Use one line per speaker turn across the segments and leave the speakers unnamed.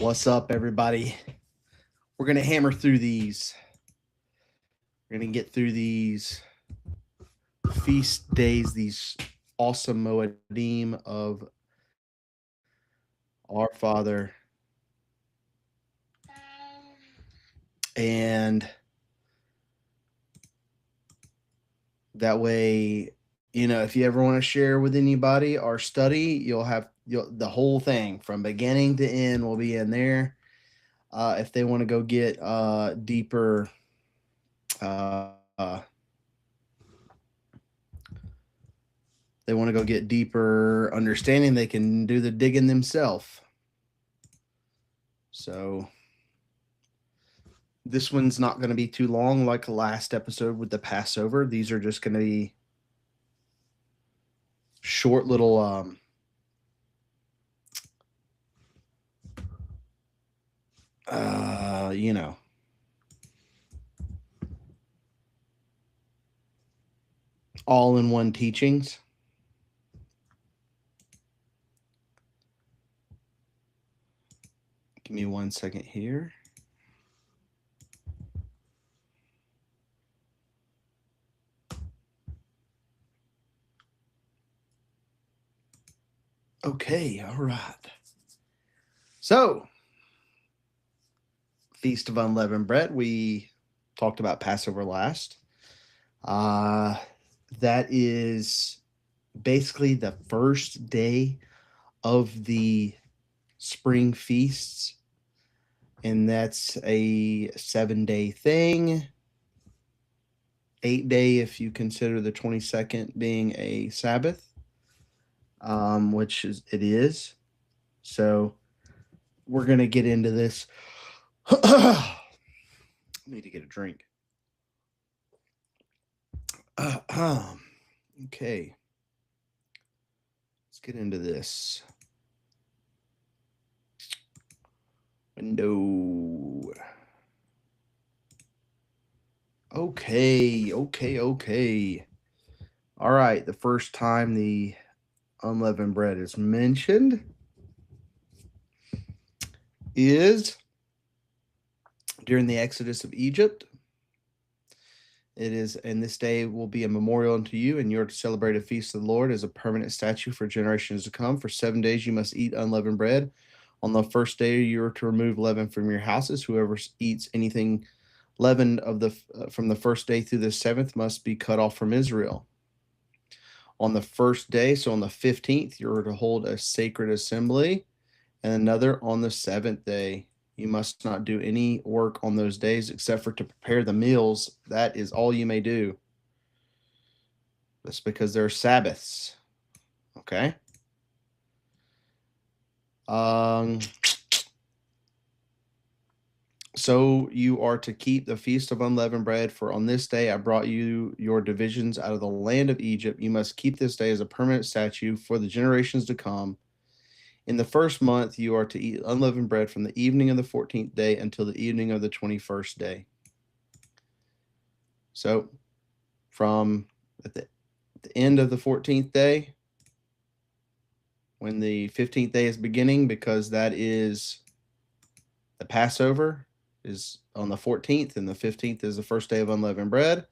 What's up, everybody? We're going to hammer through these. We're going to get through these feast days, these awesome Moedim of our Father. And that way, if you ever want to share with anybody our study, the whole thing from beginning to end will be in there. If they want to go get deeper understanding, they can do the digging themselves. So this one's not going to be too long like the last episode with the Passover. These are just going to be short little all-in-one teachings. Give me 1 second here. Okay, all right. So, Feast of Unleavened Bread. We talked about Passover last. That is basically the first day of the spring feasts, and that's a 7-day thing. 8-day if you consider the 22nd being a Sabbath, which it is. So we're going to get into this. I need to get a drink. Okay. Let's get into this. Window. Okay. All right. The first time the unleavened bread is mentioned is during the Exodus of Egypt. It is, and this day will be a memorial unto you, and you are to celebrate a feast of the Lord as a permanent statute for generations to come. For 7 days you must eat unleavened bread. On the first day you are to remove leaven from your houses. Whoever eats anything leavened from the first day through the 7th must be cut off from Israel. On the first day, so on the 15th, you are to hold a sacred assembly, and another on the 7th day. You must not do any work on those days except for to prepare the meals. That is all you may do. That's because they're Sabbaths. Okay? So you are to keep the Feast of Unleavened Bread, for on this day I brought you your divisions out of the land of Egypt. You must keep this day as a permanent statute for the generations to come. In the first month, you are to eat unleavened bread from the evening of the 14th day until the evening of the 21st day. So, from at the end of the 14th day, when the 15th day is beginning, because that is the Passover, is on the 14th, and the 15th is the first day of unleavened bread.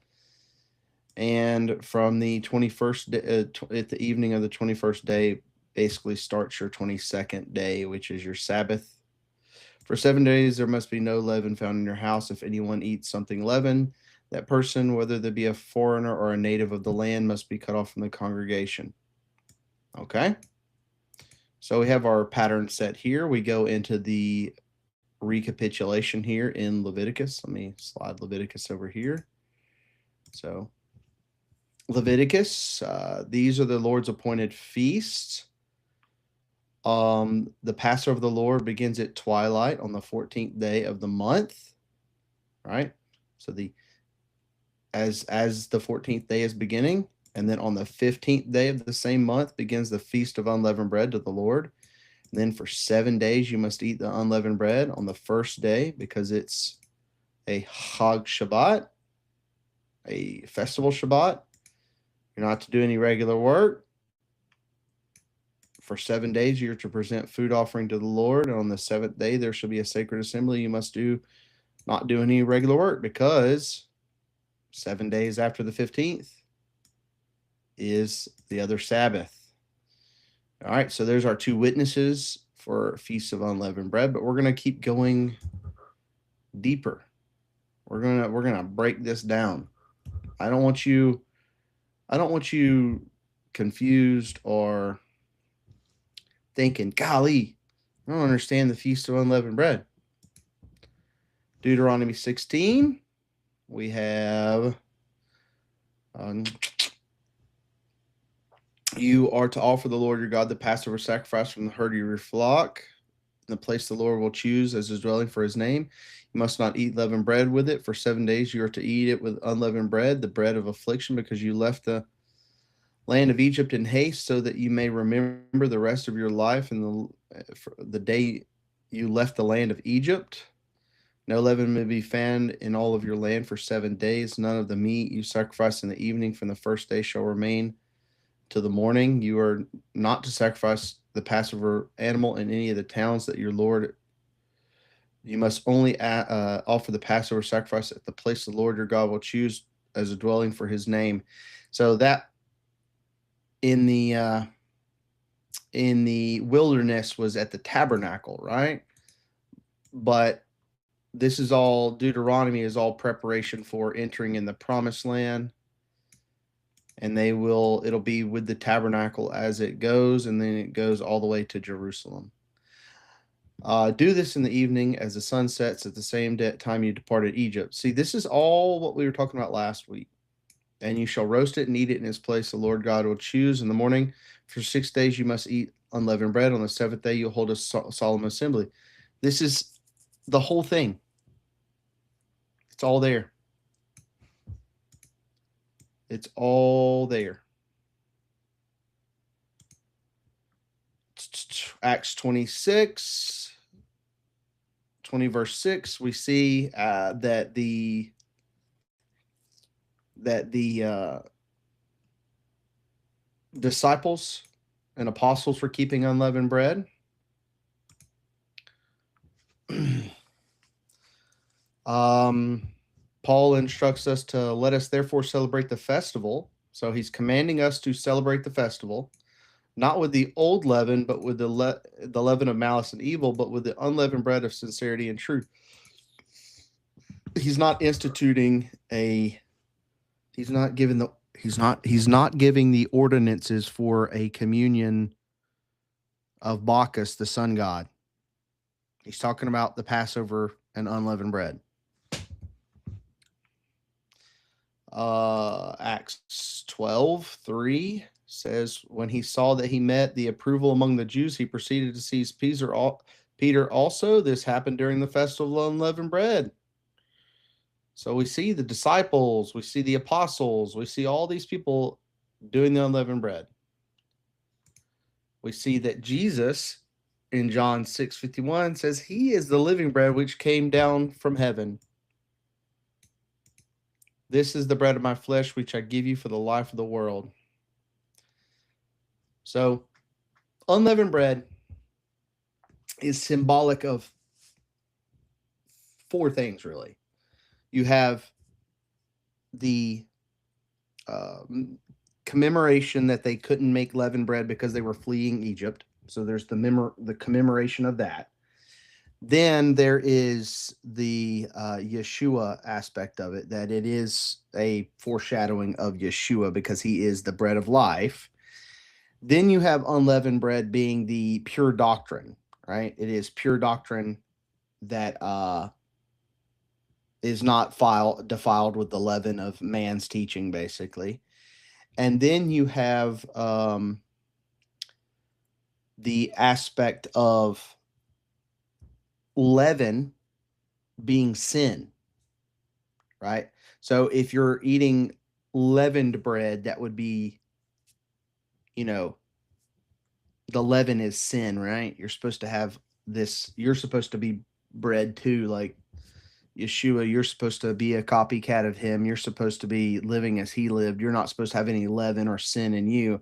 And from the 21st day, at the evening of the 21st day, basically starts your 22nd day, which is your Sabbath. For 7 days, there must be no leaven found in your house. If anyone eats something leavened, that person, whether they be a foreigner or a native of the land, must be cut off from the congregation. Okay? So we have our pattern set here. We go into the recapitulation here in Leviticus. Let me slide Leviticus over here. So Leviticus, these are the Lord's appointed feasts. The Passover of the Lord begins at twilight on the 14th day of the month, right? So as the 14th day is beginning, and then on the 15th day of the same month begins the Feast of Unleavened Bread to the Lord. And then for 7 days you must eat the unleavened bread on the first day, because it's a Chag Shabbat, a festival Shabbat. You're not to do any regular work For 7 days you are to present food offering to the Lord, and on the seventh day there shall be a sacred assembly. You must not do any regular work, because 7 days after the 15th is the other Sabbath. All right, so there's our two witnesses for Feast of Unleavened Bread, but we're going to keep going deeper. We're going to break this down. I don't want you confused or thinking, golly, I don't understand the Feast of Unleavened Bread. Deuteronomy 16, we have you are to offer the Lord your God the Passover sacrifice from the herd of your flock in the place the Lord will choose as his dwelling for his name. You must not eat leavened bread with it. For 7 days you are to eat it with unleavened bread, the bread of affliction, because you left the land of Egypt in haste, so that you may remember the rest of your life and the day you left the land of Egypt. No leaven may be found in all of your land for 7 days. None of the meat you sacrifice in the evening from the first day shall remain till the morning. You are not to sacrifice the Passover animal in any of the towns that your Lord. You must only offer the Passover sacrifice at the place the Lord your God will choose as a dwelling for his name. So that in the wilderness was at the tabernacle, right? But this is all, Deuteronomy is all preparation for entering in the promised land. And it'll be with the tabernacle as it goes, and then it goes all the way to Jerusalem. Do this in the evening as the sun sets at the same time you departed Egypt. See, this is all what we were talking about last week. And you shall roast it and eat it in its place the Lord God will choose in the morning. For 6 days you must eat unleavened bread. On the seventh day you'll hold a solemn assembly. This is the whole thing. It's all there. It's all there. Acts 26, 20 verse 6, we see that the disciples and apostles were keeping unleavened bread. Paul instructs us to let us therefore celebrate the festival. So he's commanding us to celebrate the festival, not with the old leaven, but with the leaven of malice and evil, but with the unleavened bread of sincerity and truth. He's not instituting he's not giving the ordinances for a communion of Bacchus, the sun god. He's talking about the Passover and unleavened bread. Acts 12:3 says, when he saw that he met the approval among the Jews, he proceeded to seize Peter also. This happened during the festival of unleavened bread. So we see the disciples, we see the apostles, we see all these people doing the unleavened bread. We see that Jesus in John 6:51 says he is the living bread which came down from heaven. This is the bread of my flesh, which I give you for the life of the world. So, unleavened bread is symbolic of 4 things, really. You have the commemoration that they couldn't make leavened bread because they were fleeing Egypt. So there's the commemoration of that. Then there is the Yeshua aspect of it, that it is a foreshadowing of Yeshua because he is the bread of life. Then you have unleavened bread being the pure doctrine, right? It is pure doctrine that is not defiled with the leaven of man's teaching, basically. And then you have the aspect of leaven being sin, right? So if you're eating leavened bread, that would be, the leaven is sin, right? You're supposed to have this, you're supposed to be bread too, like Yeshua. You're supposed to be a copycat of him. You're supposed to be living as he lived. You're not supposed to have any leaven or sin in you.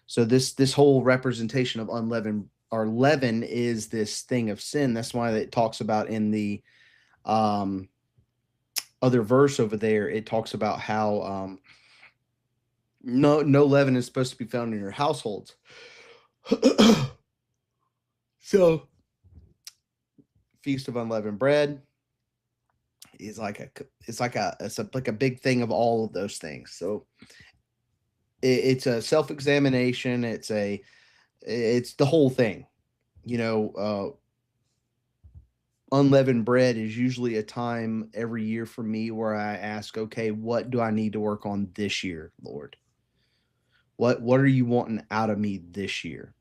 So this whole representation of unleavened or leaven is this thing of sin. That's why it talks about in the um, other verse over there. It talks about how no leaven is supposed to be found in your households. So, Feast of Unleavened Bread is like a big thing of all of those things. So it's a self-examination. It's the whole thing. You know, unleavened bread is usually a time every year for me where I ask, okay, what do I need to work on this year, Lord? What are you wanting out of me this year?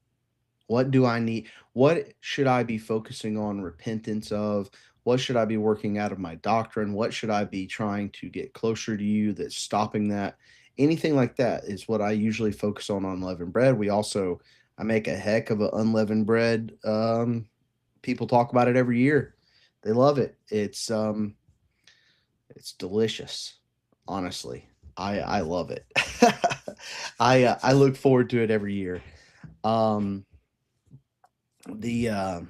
What do I need? What should I be focusing on repentance of? What should I be working out of my doctrine? What should I be trying to get closer to you that's stopping that? Anything like that is what I usually focus on unleavened bread. I make a heck of an unleavened bread. People talk about it every year. They love it. It's delicious. Honestly, I love it. I look forward to it every year. Um, the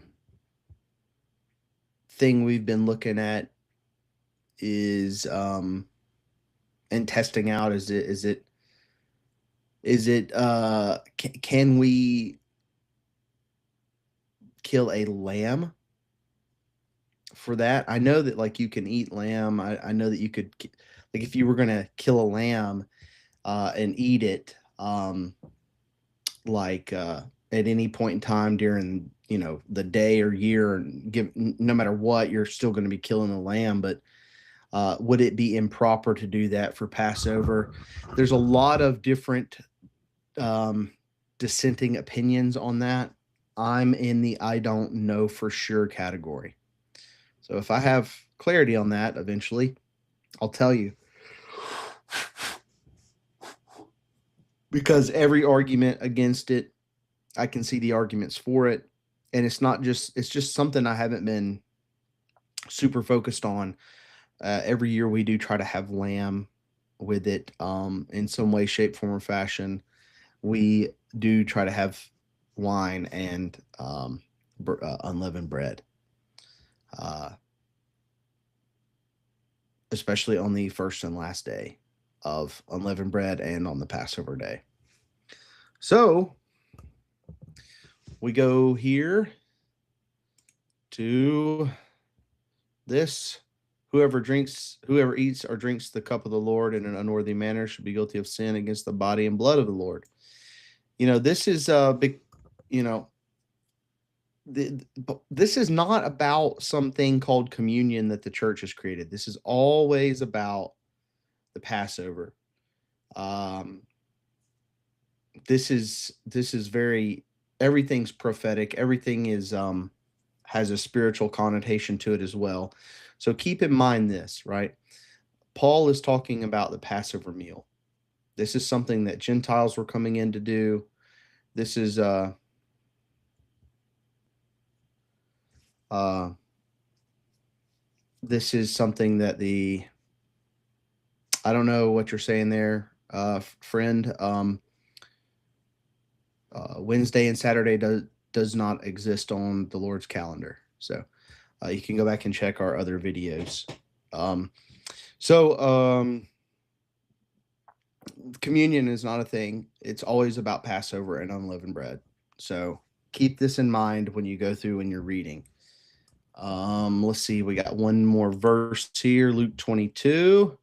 thing we've been looking at is and testing out can we kill a lamb for that? I know that like you can eat lamb. I know that you could like if you were gonna kill a lamb and eat it like at any point in time during the day or year, and no matter what, you're still going to be killing a lamb. But would it be improper to do that for Passover? There's a lot of different um, dissenting opinions on that. I'm in the I don't know for sure category. So if I have clarity on that eventually, I'll tell you. Because every argument against it, I can see the arguments for it. And it's just something I haven't been super focused on. Every year we do try to have lamb with it in some way, shape, form, or fashion. We do try to have wine and unleavened bread, uh, especially on the first and last day of unleavened bread and on the Passover day. So we go here to this. Whoever eats or drinks the cup of the Lord in an unworthy manner should be guilty of sin against the body and blood of the Lord. This is a big, this is not about something called communion that the church has created. This is always about the Passover. This is very, everything's prophetic. Everything is has a spiritual connotation to it as well. So keep in mind this, right? Paul is talking about the Passover meal. This is something that Gentiles were coming in to do. This is this is something that I don't know what you're saying there, friend. Wednesday and Saturday does not exist on the Lord's calendar. So you can go back and check our other videos. Communion is not a thing. It's always about Passover and unleavened bread. So keep this in mind when you go through and you're reading. Let's see. We got one more verse here, Luke 22.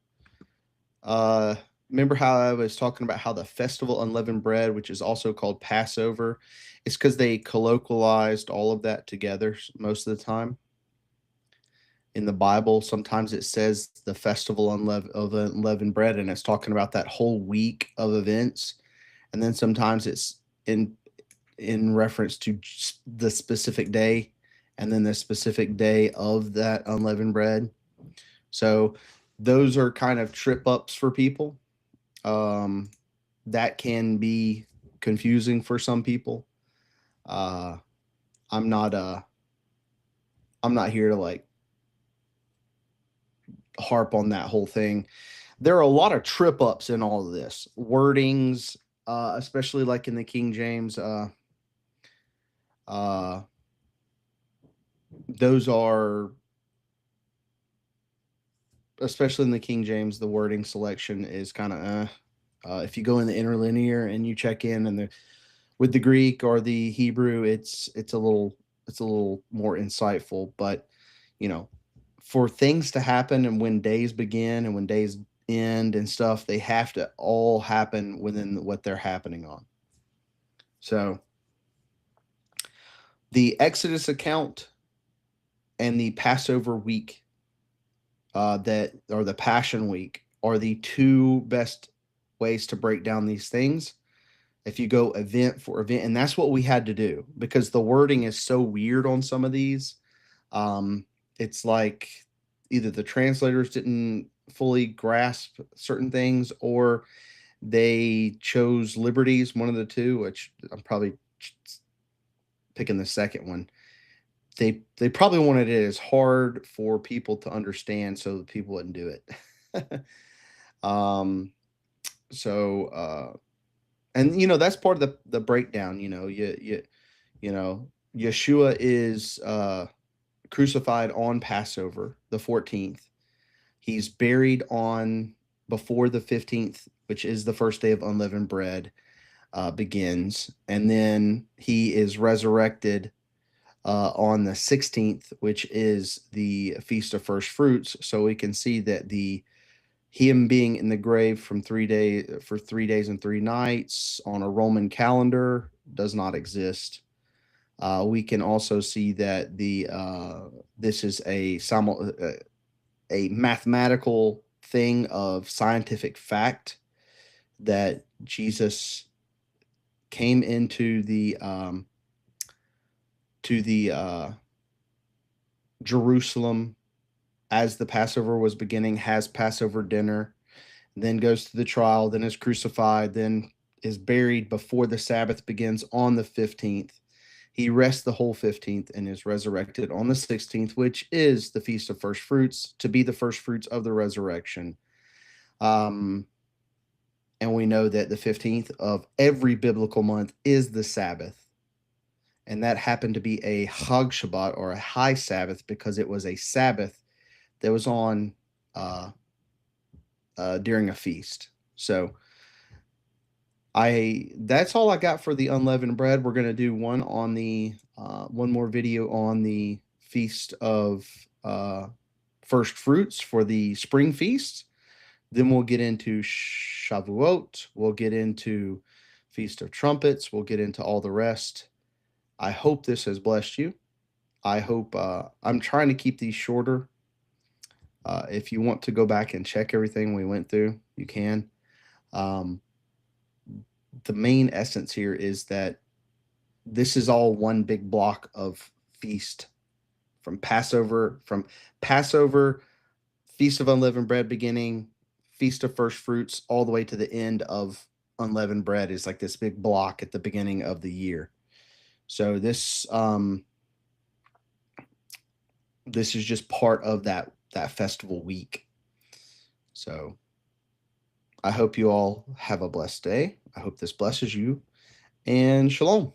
Remember how I was talking about how the festival unleavened bread, which is also called Passover, it's because they colloquialized all of that together most of the time. In the Bible, sometimes it says the festival of unleavened bread, and it's talking about that whole week of events. And then sometimes it's in reference to the specific day, and then the specific day of that unleavened bread. So those are kind of trip ups for people. That can be confusing for some people. I'm not here to like harp on that whole thing. There are a lot of trip ups in all of this wordings, especially like in the King James. Those are, especially in the King James, the wording selection is kind of if you go in the interlinear and you check in and the with the Greek or the Hebrew, it's a little more insightful. But you know, for things to happen and when days begin and when days end and stuff, they have to all happen within what they're happening on. So the Exodus account and the Passover week, that or the Passion week, are the two best ways to break down these things. If you go event for event, and that's what we had to do because the wording is so weird on some of these. It's like either the translators didn't fully grasp certain things or they chose liberties, one of the two, which I'm probably picking the second one. They probably wanted it as hard for people to understand so that people wouldn't do it. um and that's part of the breakdown. Yeshua is crucified on Passover, the 14th. He's buried on before the 15th, which is the first day of unleavened bread, begins. And then he is resurrected on the 16th, which is the Feast of First Fruits. So we can see that him being in the grave for 3 days and 3 nights on a Roman calendar does not exist. We can also see that this is a mathematical thing of scientific fact that Jesus came into the Jerusalem as the Passover was beginning, has Passover dinner, then goes to the trial, then is crucified, then is buried before the Sabbath begins on the 15th. He rests the whole 15th and is resurrected on the 16th, which is the Feast of First Fruits, to be the first fruits of the resurrection. And we know that the 15th of every biblical month is the Sabbath. And that happened to be a Chag Shabbat, or a high Sabbath, because it was a Sabbath that was on during a feast. So that's all I got for the unleavened bread. We're going to do one more video on the Feast of First Fruits for the spring feast. Then we'll get into Shavuot. We'll get into Feast of Trumpets. We'll get into all the rest. I hope this has blessed you. I hope I'm trying to keep these shorter. If you want to go back and check everything we went through, you can. The main essence here is that this is all one big block of feast from Passover, Feast of Unleavened Bread beginning, Feast of First Fruits, all the way to the end of unleavened bread is like this big block at the beginning of the year. So this is just part of that festival week. So I hope you all have a blessed day. I hope this blesses you, and shalom.